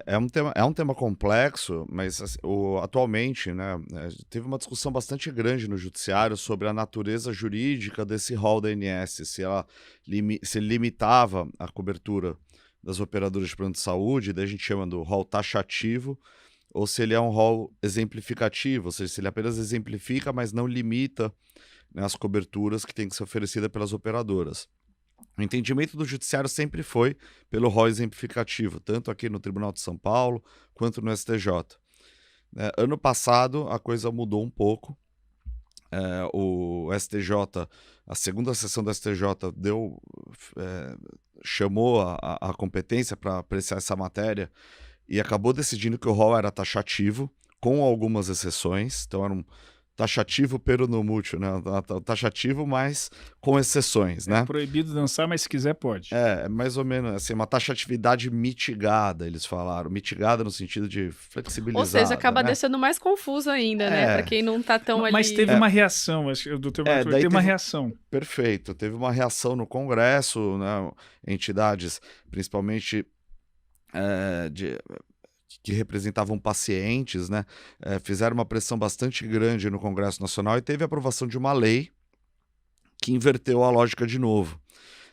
É um tema complexo, mas assim, atualmente, né, teve uma discussão bastante grande no judiciário sobre a natureza jurídica desse rol da ANS, se limitava a cobertura das operadoras de plano de saúde, daí a gente chama do rol taxativo, ou se ele é um rol exemplificativo, ou seja, se ele apenas exemplifica, mas não limita, né, as coberturas que têm que ser oferecidas pelas operadoras. O entendimento do judiciário sempre foi pelo rol exemplificativo, tanto aqui no Tribunal de São Paulo quanto no STJ. Ano passado a coisa mudou um pouco. O STJ, a segunda sessão do STJ chamou a competência para apreciar essa matéria e acabou decidindo que o rol era taxativo, com algumas exceções. Então era um taxativo pero no mútil, né? Taxativo, mas com exceções, né? É proibido dançar, mas se quiser pode. É mais ou menos assim, uma taxatividade mitigada, eles falaram. Mitigada no sentido de flexibilizada. Ou seja, acaba né? deixando mais confuso ainda, né? Para quem não tá tão ali... Mas teve uma reação, acho que o doutor teve uma reação. Perfeito, teve uma reação no Congresso, né? Entidades, principalmente que representavam pacientes, né, fizeram uma pressão bastante grande no Congresso Nacional e teve a aprovação de uma lei que inverteu a lógica de novo.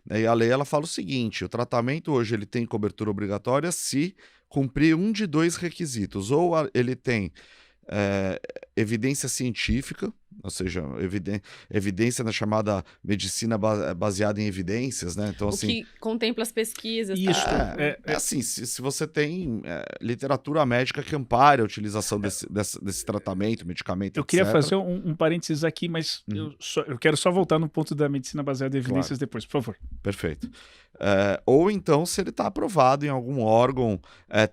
E a lei ela fala o seguinte: o tratamento hoje ele tem cobertura obrigatória se cumprir um de dois requisitos. Ou ele tem evidência científica, ou seja, evidência na chamada medicina baseada em evidências, né? Então, assim, o que contempla as pesquisas. Isso. Assim, se você tem literatura médica que ampare a utilização desse tratamento, medicamento, eu queria fazer um parênteses aqui, mas eu quero só voltar no ponto da medicina baseada em evidências depois, por favor. Perfeito. Ou então, se ele está aprovado em algum órgão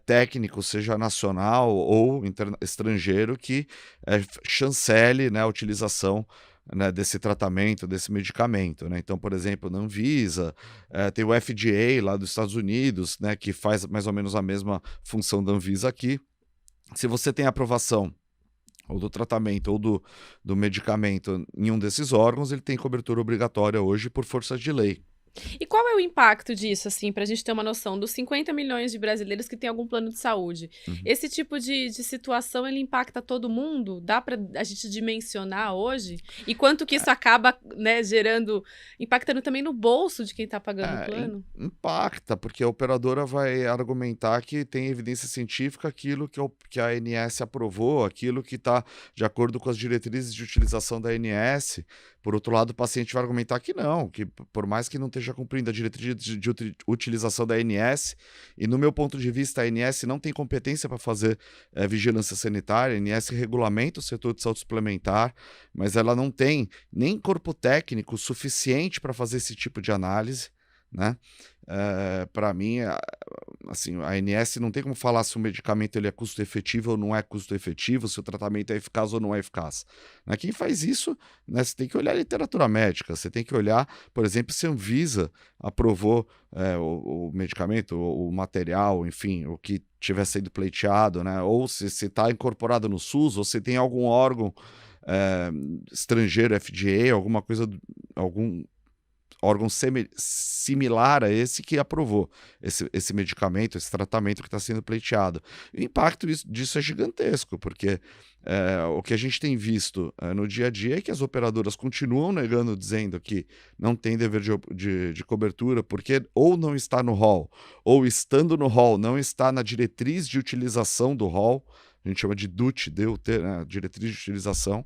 técnico, seja nacional ou estrangeiro, que chancele, né, a utilização, né, desse tratamento, desse medicamento, né? Então, por exemplo, na Anvisa, tem o FDA lá dos Estados Unidos, né, que faz mais ou menos a mesma função da Anvisa aqui. Se você tem aprovação ou do tratamento ou do medicamento em um desses órgãos, ele tem cobertura obrigatória hoje por força de lei. E qual é o impacto disso, assim, para a gente ter uma noção dos 50 milhões de brasileiros que têm algum plano de saúde? Esse tipo de situação, ele impacta todo mundo? Dá para a gente dimensionar hoje? E quanto que isso acaba, né, impactando também no bolso de quem está pagando o plano? Impacta, porque a operadora vai argumentar que tem evidência científica aquilo que a ANS aprovou, aquilo que está de acordo com as diretrizes de utilização da ANS. Por outro lado, o paciente vai argumentar que não, que por mais que não esteja cumprindo a diretriz de utilização da ANS, e no meu ponto de vista, a ANS não tem competência para fazer vigilância sanitária, a ANS regulamenta o setor de saúde suplementar, mas ela não tem nem corpo técnico suficiente para fazer esse tipo de análise, né? Para mim, assim, a ANS não tem como falar se o medicamento ele é custo efetivo ou não é custo efetivo, se o tratamento é eficaz ou não é eficaz. Né? Quem faz isso, né, você tem que olhar a literatura médica, você tem que olhar, por exemplo, se a Anvisa aprovou o medicamento, o material, enfim, o que tiver sido pleiteado, né? Ou se está incorporado no SUS, ou se tem algum órgão estrangeiro, FDA, alguma coisa, órgão similar a esse que aprovou esse medicamento, esse tratamento que está sendo pleiteado. O impacto disso é gigantesco, porque o que a gente tem visto no dia a dia é que as operadoras continuam negando, dizendo que não tem dever de cobertura, porque ou não está no rol, ou estando no rol, não está na diretriz de utilização do rol, a gente chama de DUT, né, diretriz de utilização,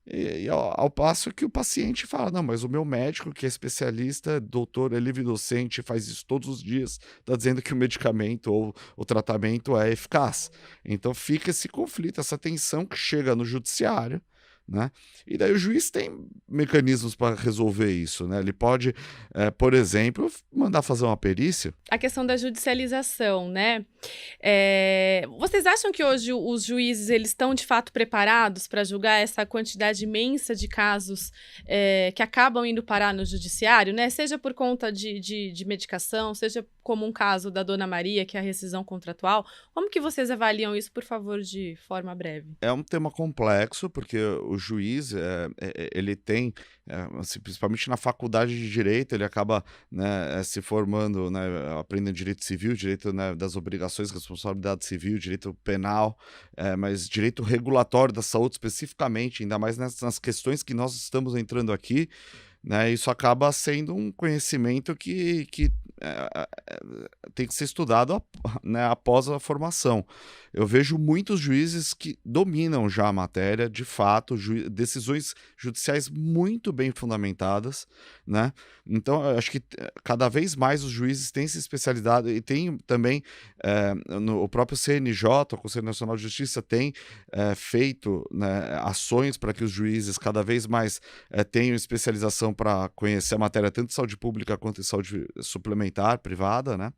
e ao passo que o paciente fala, não, mas o meu médico, que é especialista, doutor, é livre docente, faz isso todos os dias, está dizendo que o medicamento ou o tratamento é eficaz. Então fica esse conflito, essa tensão que chega no judiciário, né? E daí o juiz tem mecanismos para resolver isso, né? Ele pode, por exemplo, mandar fazer uma perícia. A questão da judicialização, né? Vocês acham que hoje os juízes eles estão de fato preparados para julgar essa quantidade imensa de casos que acabam indo parar no judiciário, né? Seja por conta de medicação, seja como um caso da Dona Maria, que é a rescisão contratual. Como que vocês avaliam isso, por favor, de forma breve? É um tema complexo, porque o juiz, ele tem, assim, principalmente na faculdade de Direito, ele acaba, né, se formando, né, aprendendo Direito Civil, Direito, né, das obrigações, responsabilidade civil, Direito Penal, mas Direito Regulatório da Saúde especificamente, ainda mais nas questões que nós estamos entrando aqui, né, isso acaba sendo um conhecimento que tem que ser estudado né, após a formação. Eu vejo muitos juízes que dominam já a matéria, de fato, decisões judiciais muito bem fundamentadas, né? Então, eu acho que cada vez mais os juízes têm se especializado e tem também, o próprio CNJ, o Conselho Nacional de Justiça, tem feito, né, ações para que os juízes cada vez mais tenham especialização para conhecer a matéria tanto de saúde pública quanto de saúde suplementar, privada, né?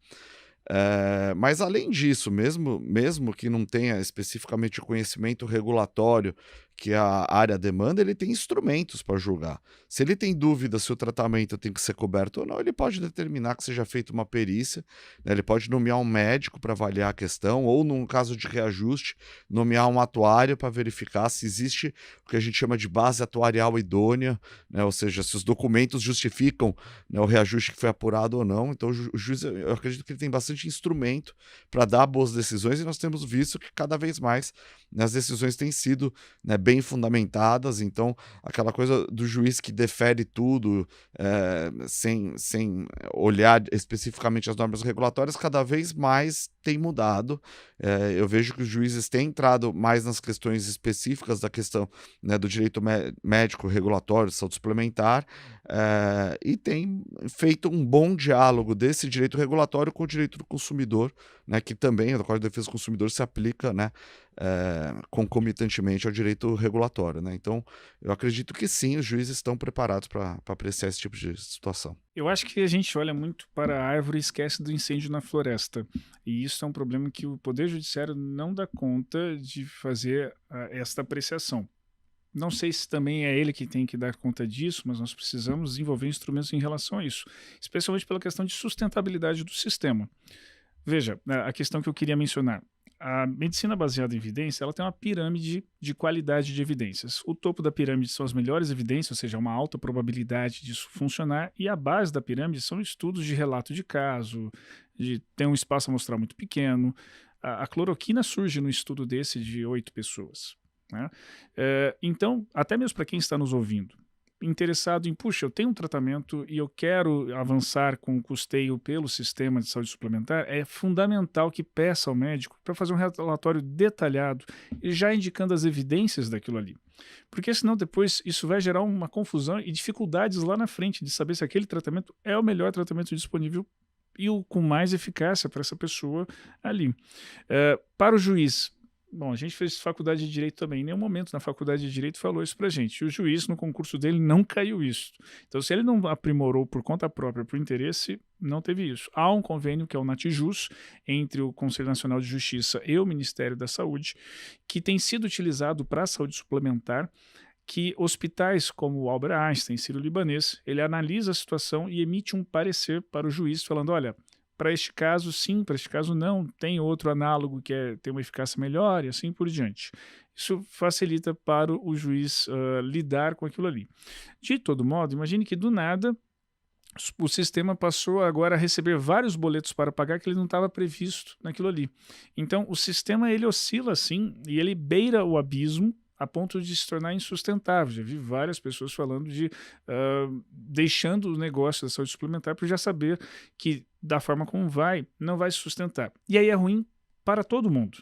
Mas além disso, mesmo que não tenha especificamente o conhecimento regulatório que a área demanda, ele tem instrumentos para julgar. Se ele tem dúvida se o tratamento tem que ser coberto ou não, ele pode determinar que seja feita uma perícia, né? Ele pode nomear um médico para avaliar a questão, ou num caso de reajuste, nomear um atuário para verificar se existe o que a gente chama de base atuarial idônea, né? Ou seja, se os documentos justificam, né, o reajuste que foi apurado ou não. Então o juiz, eu acredito que ele tem bastante instrumento para dar boas decisões, e nós temos visto que cada vez mais, né, as decisões têm sido, né, bem fundamentadas. Então aquela coisa do juiz que defere tudo sem olhar especificamente as normas regulatórias, cada vez mais tem mudado. Eu vejo que os juízes têm entrado mais nas questões específicas da questão, né, do direito médico, regulatório, saúde suplementar, e tem feito um bom diálogo desse direito regulatório com o direito do consumidor, né, que também, o Código de Defesa do Consumidor, se aplica, né, concomitantemente ao direito regulatório, né? Então, eu acredito que sim, os juízes estão preparados para apreciar esse tipo de situação. Eu acho que a gente olha muito para a árvore e esquece do incêndio na floresta. E isso é um problema que o Poder Judiciário não dá conta de fazer esta apreciação. Não sei se também é ele que tem que dar conta disso, mas nós precisamos desenvolver instrumentos em relação a isso, especialmente pela questão de sustentabilidade do sistema. Veja, a questão que eu queria mencionar. A medicina baseada em evidência, ela tem uma pirâmide de qualidade de evidências. O topo da pirâmide são as melhores evidências, ou seja, uma alta probabilidade disso funcionar, e a base da pirâmide são estudos de relato de caso, de ter um espaço amostral muito pequeno. A cloroquina surge no estudo desse de 8 pessoas, né? Então, até mesmo para quem está nos ouvindo, interessado em, puxa, eu tenho um tratamento e eu quero avançar com o custeio pelo sistema de saúde suplementar, é fundamental que peça ao médico para fazer um relatório detalhado e já indicando as evidências daquilo ali. Porque senão depois isso vai gerar uma confusão e dificuldades lá na frente de saber se aquele tratamento é o melhor tratamento disponível e o com mais eficácia para essa pessoa ali. Para o juiz, bom, a gente fez faculdade de Direito também. Em nenhum momento na faculdade de Direito falou isso pra gente. E o juiz, no concurso dele, não caiu isso. Então, se ele não aprimorou por conta própria, por interesse, não teve isso. Há um convênio, que é o NATJUS, entre o Conselho Nacional de Justiça e o Ministério da Saúde, que tem sido utilizado para a saúde suplementar, que hospitais como o Albert Einstein, Sírio-Libanês, ele analisa a situação e emite um parecer para o juiz, falando, olha, para este caso sim, para este caso não, tem outro análogo que tem uma eficácia melhor e assim por diante. Isso facilita para o juiz lidar com aquilo ali. De todo modo, imagine que do nada o sistema passou agora a receber vários boletos para pagar que ele não estava previsto naquilo ali. Então, o sistema ele oscila assim e ele beira o abismo a ponto de se tornar insustentável. Já vi várias pessoas falando de deixando o negócio da saúde suplementar por já saber que da forma como não vai se sustentar. E aí é ruim para todo mundo.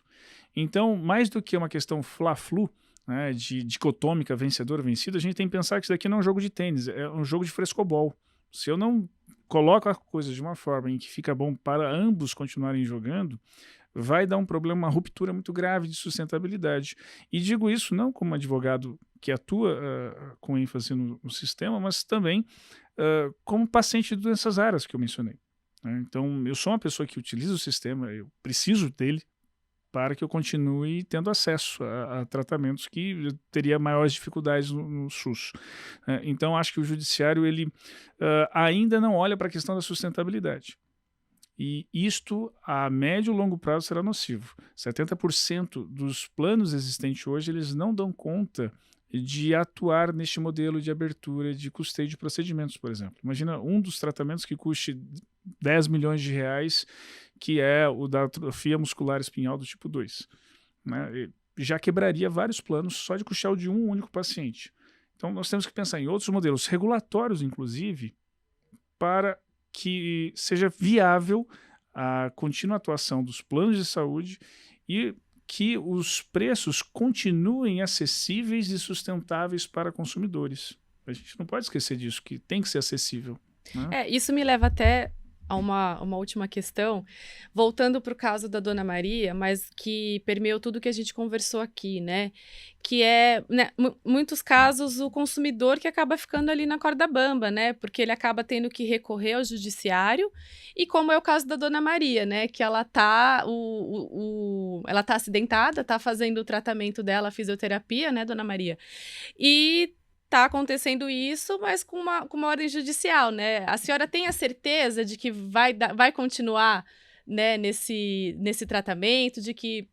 Então, mais do que uma questão fla-flu, né, de dicotômica, vencedor-vencido, a gente tem que pensar que isso daqui não é um jogo de tênis, é um jogo de frescobol. Se eu não coloco a coisa de uma forma em que fica bom para ambos continuarem jogando, vai dar um problema, uma ruptura muito grave de sustentabilidade. E digo isso não como advogado que atua com ênfase no sistema, mas também como paciente de doenças raras que eu mencionei. Né? Então, eu sou uma pessoa que utiliza o sistema, eu preciso dele para que eu continue tendo acesso a tratamentos que eu teria maiores dificuldades no SUS. Então, acho que o judiciário ele ainda não olha para a questão da sustentabilidade. E isto, a médio e longo prazo, será nocivo. 70% dos planos existentes hoje, eles não dão conta de atuar neste modelo de abertura de custeio de procedimentos, por exemplo. Imagina um dos tratamentos que custe 10 milhões de reais, que é o da atrofia muscular espinhal do tipo 2. Né? Já quebraria vários planos só de custear o de um único paciente. Então, nós temos que pensar em outros modelos regulatórios, inclusive, para que seja viável a contínua atuação dos planos de saúde e que os preços continuem acessíveis e sustentáveis para consumidores. A gente não pode esquecer disso, que tem que ser acessível. Né? Isso me leva até a uma última questão, voltando para o caso da Dona Maria, mas que permeou tudo que a gente conversou aqui, né? Que é, né, muitos casos, o consumidor que acaba ficando ali na corda bamba, né? Porque ele acaba tendo que recorrer ao judiciário, e como é o caso da Dona Maria, né? Que ela tá, ela tá acidentada, tá fazendo o tratamento dela, a fisioterapia, né, Dona Maria? E tá acontecendo isso, mas com uma ordem judicial, né? A senhora tem a certeza de que vai continuar, né, nesse tratamento, de que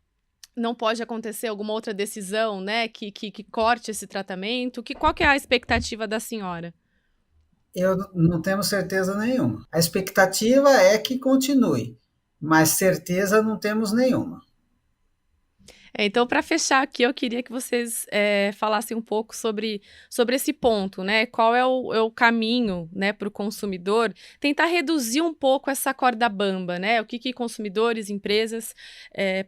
não pode acontecer alguma outra decisão, né, que corte esse tratamento? Qual que é a expectativa da senhora? Eu não tenho certeza nenhuma. A expectativa é que continue, mas certeza não temos nenhuma. Então, para fechar aqui, eu queria que vocês falassem um pouco sobre esse ponto, né? Qual é o caminho, né, para o consumidor tentar reduzir um pouco essa corda bamba, né? O que consumidores, empresas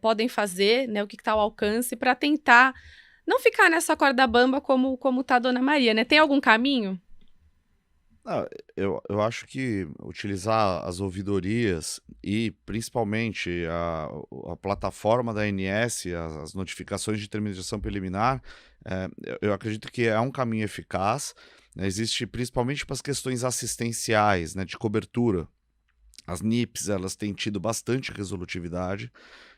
podem fazer, né? O que está ao alcance para tentar não ficar nessa corda bamba como está a Dona Maria, né? Tem algum caminho? Não, eu acho que utilizar as ouvidorias e principalmente a plataforma da ANS, as notificações de terminação preliminar, eu acredito que é um caminho eficaz. Né? Existe principalmente para as questões assistenciais, né, de cobertura. As NIPs, elas têm tido bastante resolutividade.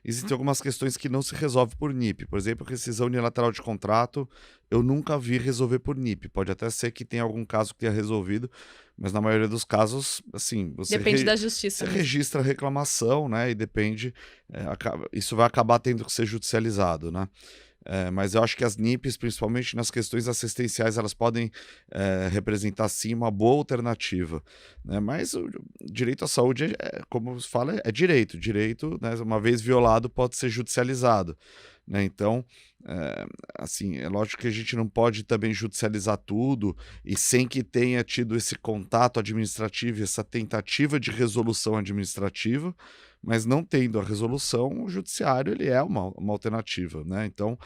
Existem algumas questões que não se resolvem por NIP. Por exemplo, rescisão unilateral de contrato, eu nunca vi resolver por NIP. Pode até ser que tenha algum caso que tenha resolvido, mas na maioria dos casos, assim, você depende da justiça. Você registra a reclamação, né? E depende, isso vai acabar tendo que ser judicializado, né? Mas eu acho que as NIPs, principalmente nas questões assistenciais, elas podem representar, sim, uma boa alternativa. Né? Mas o direito à saúde, como se fala, é direito. Direito, né, uma vez violado, pode ser judicializado. Né? Então, assim, é lógico que a gente não pode também judicializar tudo e sem que tenha tido esse contato administrativo, essa tentativa de resolução administrativa, mas não tendo a resolução, o judiciário ele é uma alternativa, né? Então,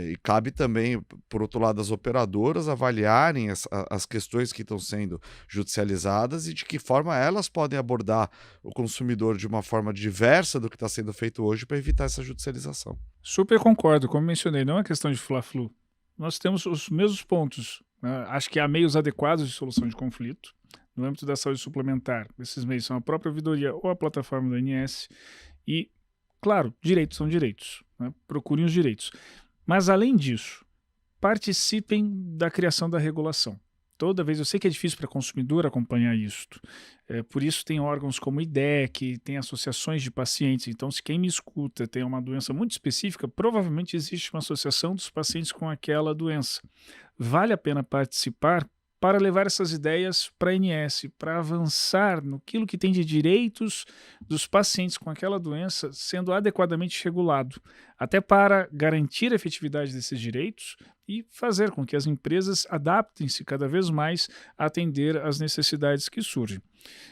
e cabe também, por outro lado, as operadoras avaliarem as questões que estão sendo judicializadas e de que forma elas podem abordar o consumidor de uma forma diversa do que está sendo feito hoje para evitar essa judicialização. Super concordo, como mencionei, não é questão de fla-flu. Nós temos os mesmos pontos. Né? Acho que há meios adequados de solução de conflito. No âmbito da saúde suplementar, esses meios são a própria ouvidoria ou a plataforma da ANS. E, claro, direitos são direitos. Né? Procurem os direitos. Mas, além disso, participem da criação da regulação. Toda vez, eu sei que é difícil para o consumidor acompanhar isto. Por isso tem órgãos como o IDEC, tem associações de pacientes. Então, se quem me escuta tem uma doença muito específica, provavelmente existe uma associação dos pacientes com aquela doença. Vale a pena participar para levar essas ideias para a ANS, para avançar no que tem de direitos dos pacientes com aquela doença sendo adequadamente regulado, até para garantir a efetividade desses direitos e fazer com que as empresas adaptem-se cada vez mais a atender às necessidades que surgem.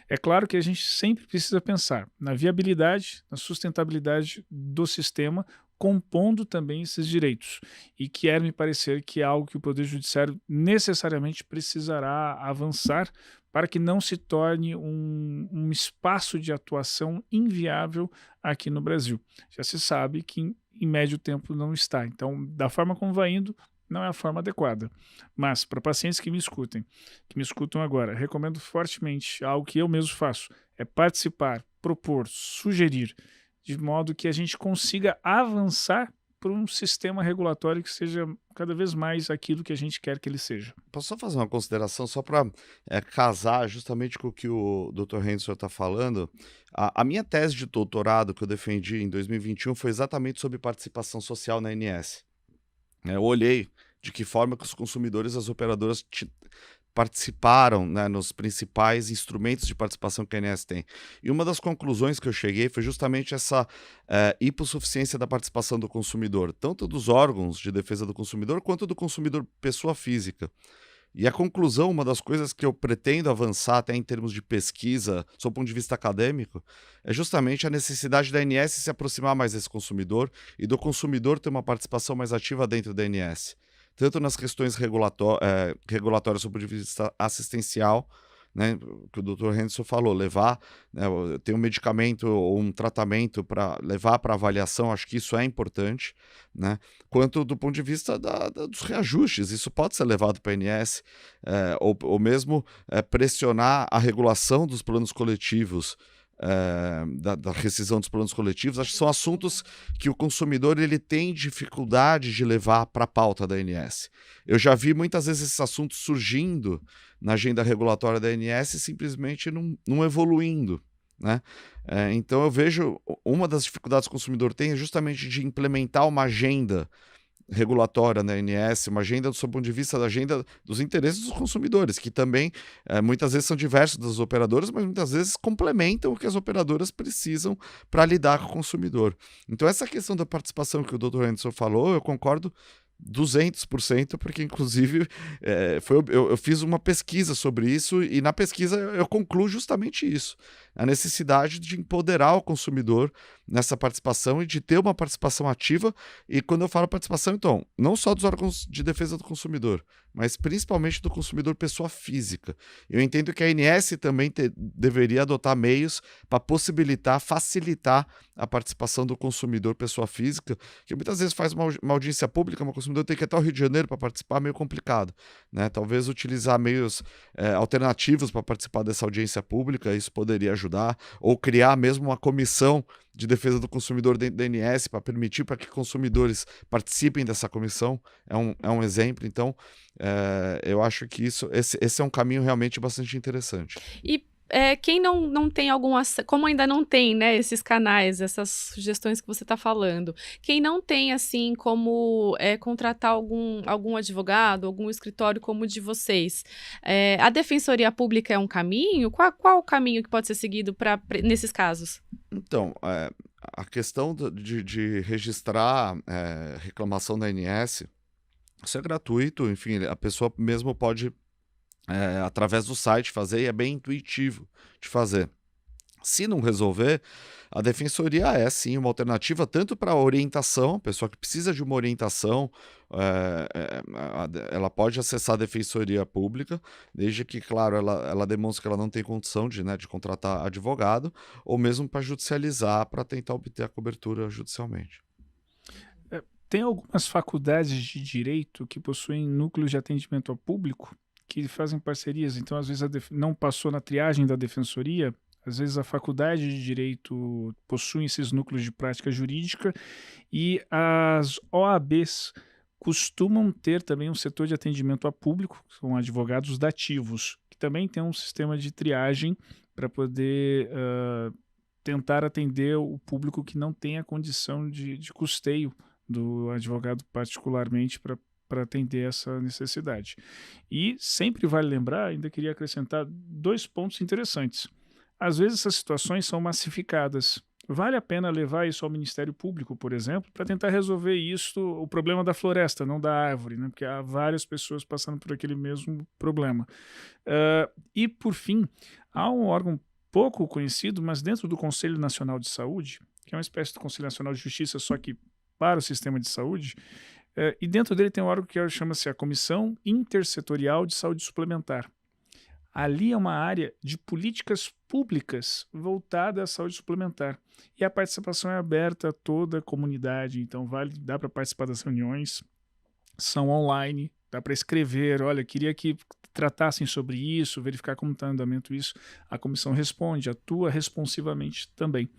É claro que a gente sempre precisa pensar na viabilidade, na sustentabilidade do sistema, compondo também esses direitos. E quer me parecer que é algo que o Poder Judiciário necessariamente precisará avançar para que não se torne um espaço de atuação inviável aqui no Brasil. Já se sabe que em médio tempo não está. Então, da forma como vai indo, não é a forma adequada. Mas, para pacientes que me escutam agora, recomendo fortemente algo que eu mesmo faço, é participar, propor, sugerir, de modo que a gente consiga avançar para um sistema regulatório que seja cada vez mais aquilo que a gente quer que ele seja. Posso só fazer uma consideração só para casar justamente com o que o Dr. Henderson está falando? A minha tese de doutorado que eu defendi em 2021 foi exatamente sobre participação social na ANS. Eu olhei de que forma que os consumidores e as operadoras participaram, né, nos principais instrumentos de participação que a ANS tem. E uma das conclusões que eu cheguei foi justamente essa hipossuficiência da participação do consumidor, tanto dos órgãos de defesa do consumidor quanto do consumidor pessoa física. E a conclusão, uma das coisas que eu pretendo avançar até em termos de pesquisa, sob o ponto de vista acadêmico, é justamente a necessidade da ANS se aproximar mais desse consumidor e do consumidor ter uma participação mais ativa dentro da ANS. Tanto nas questões regulatórias sob o ponto de vista assistencial, né, que o Dr. Henderson falou, levar, né, ter um medicamento ou um tratamento para levar para avaliação, acho que isso é importante, né, quanto do ponto de vista dos reajustes, isso pode ser levado para a ANS, ou mesmo pressionar a regulação dos planos coletivos, da rescisão dos planos coletivos. Acho que são assuntos que o consumidor ele tem dificuldade de levar para a pauta da ANS. Eu já vi muitas vezes esses assuntos surgindo na agenda regulatória da ANS e simplesmente não evoluindo, né? Então eu vejo uma das dificuldades que o consumidor tem é justamente de implementar uma agenda regulatória na ANS, uma agenda do seu ponto de vista da agenda dos interesses dos consumidores, que também muitas vezes são diversos das operadoras, mas muitas vezes complementam o que as operadoras precisam para lidar com o consumidor. Então essa questão da participação que o Dr. Henderson falou, eu concordo 200%, porque inclusive eu fiz uma pesquisa sobre isso e na pesquisa eu concluo justamente isso, a necessidade de empoderar o consumidor nessa participação e de ter uma participação ativa. E quando eu falo participação, então, não só dos órgãos de defesa do consumidor, mas principalmente do consumidor pessoa física. Eu entendo que a ANS também deveria adotar meios para possibilitar, facilitar a participação do consumidor pessoa física, que muitas vezes faz uma audiência pública, mas o consumidor tem que ir até o Rio de Janeiro para participar, meio complicado, né? Talvez utilizar meios alternativos para participar dessa audiência pública, isso poderia ajudar, ou criar mesmo uma comissão de defesa do consumidor dentro da ANS para permitir para que consumidores participem dessa comissão, é um exemplo. Então, eu acho que esse é um caminho realmente bastante interessante. E quem não tem como ainda não tem, né, esses canais, essas sugestões que você está falando, quem não tem, assim, como contratar algum advogado, algum escritório como o de vocês, a Defensoria Pública é um caminho? Qual o caminho que pode ser seguido nesses casos? Então, a questão de registrar reclamação da ANS, isso é gratuito, enfim, a pessoa mesmo pode através do site fazer, e é bem intuitivo de fazer. Se não resolver, a defensoria é sim uma alternativa tanto para orientação, a pessoa que precisa de uma orientação, ela pode acessar a defensoria pública, desde que, claro, ela demonstre que ela não tem condição de contratar advogado, ou mesmo para judicializar, para tentar obter a cobertura judicialmente. Tem algumas faculdades de direito que possuem núcleos de atendimento ao público que fazem parcerias, então às vezes não passou na triagem da defensoria, às vezes a faculdade de direito possui esses núcleos de prática jurídica e as OABs costumam ter também um setor de atendimento a público, que são advogados dativos, que também tem um sistema de triagem para poder tentar atender o público que não tem a condição de custeio do advogado particularmente para para atender essa necessidade. E sempre vale lembrar, ainda queria acrescentar 2 pontos interessantes. Às vezes essas situações são massificadas. Vale a pena levar isso ao Ministério Público, por exemplo, para tentar resolver isso, o problema da floresta, não da árvore, né? Porque há várias pessoas passando por aquele mesmo problema. E, por fim, há um órgão pouco conhecido, mas dentro do Conselho Nacional de Saúde, que é uma espécie de Conselho Nacional de Justiça, só que para o sistema de saúde, e dentro dele tem um órgão que chama-se a Comissão Intersetorial de Saúde Suplementar. Ali é uma área de políticas públicas voltada à saúde suplementar. E a participação é aberta a toda a comunidade, então dá para participar das reuniões, são online, dá para escrever, olha, queria que tratassem sobre isso, verificar como está em andamento isso. A comissão responde, atua responsivamente também.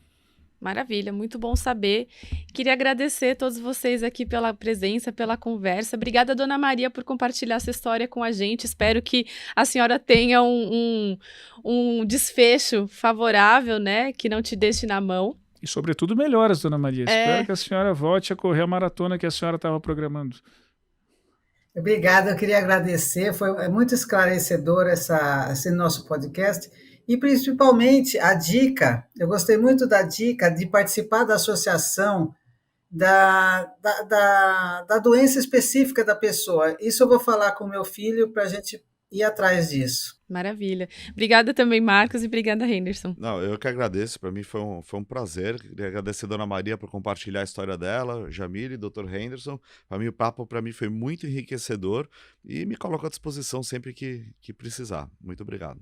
Maravilha, muito bom saber. Queria agradecer a todos vocês aqui pela presença, pela conversa. Obrigada, Dona Maria, por compartilhar essa história com a gente. Espero que a senhora tenha um desfecho favorável, né? Que não te deixe na mão. E, sobretudo, melhoras, Dona Maria. Espero que a senhora volte a correr a maratona que a senhora estava programando. Obrigada, eu queria agradecer. Foi muito esclarecedor esse nosso podcast. E, principalmente, a dica, eu gostei muito da dica de participar da associação da doença específica da pessoa. Isso eu vou falar com o meu filho para a gente ir atrás disso. Maravilha. Obrigada também, Marcos, e obrigada, Henderson. Não, eu que agradeço, para mim foi um prazer. Queria agradecer a Dona Maria por compartilhar a história dela, Jamile, Dr. Henderson. Para mim, o papo foi muito enriquecedor e me coloco à disposição sempre que precisar. Muito obrigado.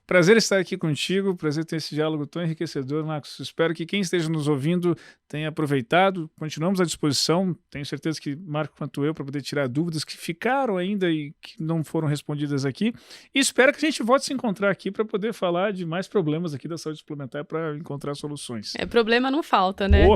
Prazer estar aqui contigo, prazer ter esse diálogo tão enriquecedor, Marcos. Espero que quem esteja nos ouvindo tenha aproveitado. Continuamos à disposição. Tenho certeza que Marco quanto eu, para poder tirar dúvidas que ficaram ainda e que não foram respondidas aqui. E espero que a gente volte a se encontrar aqui para poder falar de mais problemas aqui da saúde suplementar para encontrar soluções. Problema não falta, né?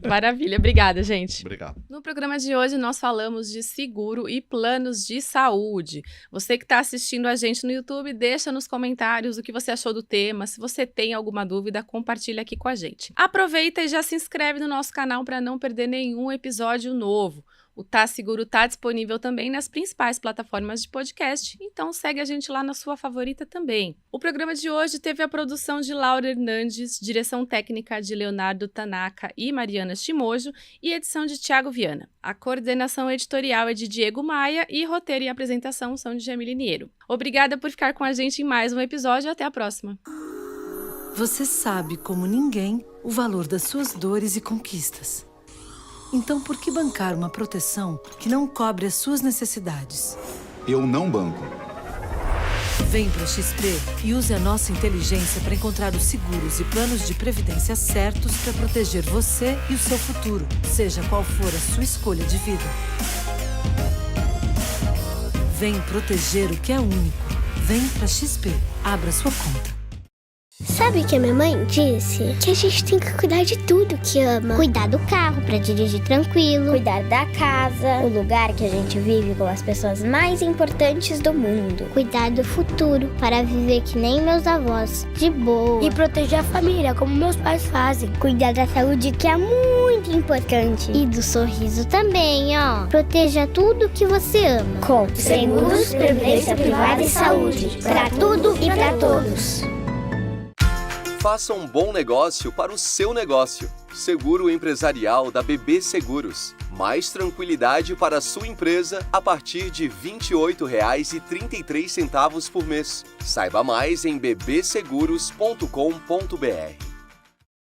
Maravilha. Obrigada, gente. Obrigado. No programa de hoje, nós falamos de seguro e planos de saúde. Você que está assistindo a gente no YouTube, deixa nos comentários o que você achou do tema. Se você tem alguma dúvida, compartilha aqui com a gente. Aproveita e já se inscreve no nosso canal para não perder nenhum episódio novo. O Tá Seguro está disponível também nas principais plataformas de podcast, então segue a gente lá na sua favorita também. O programa de hoje teve a produção de Laura Hernandes, direção técnica de Leonardo Tanaka e Mariana Shimojo e edição de Thiago Viana. A coordenação editorial é de Diego Maia e roteiro e apresentação são de Jamile Niero. Obrigada por ficar com a gente em mais um episódio e até a próxima. Você sabe como ninguém o valor das suas dores e conquistas. Então, por que bancar uma proteção que não cobre as suas necessidades? Eu não banco. Vem para XP e use a nossa inteligência para encontrar os seguros e planos de previdência certos para proteger você e o seu futuro, seja qual for a sua escolha de vida. Vem proteger o que é único. Vem para XP. Abra sua conta. Sabe o que a minha mãe disse? Que a gente tem que cuidar de tudo que ama. Cuidar do carro pra dirigir tranquilo. Cuidar da casa, o lugar que a gente vive com as pessoas mais importantes do mundo. Cuidar do futuro para viver que nem meus avós, de boa. E proteger a família, como meus pais fazem. Cuidar da saúde, que é muito importante. E do sorriso também, ó. Proteja tudo que você ama. Com seguros, previdência privada e saúde. Pra tudo e pra todos. Faça um bom negócio para o seu negócio. Seguro empresarial da BB Seguros. Mais tranquilidade para a sua empresa a partir de R$ 28,33 por mês. Saiba mais em bbseguros.com.br.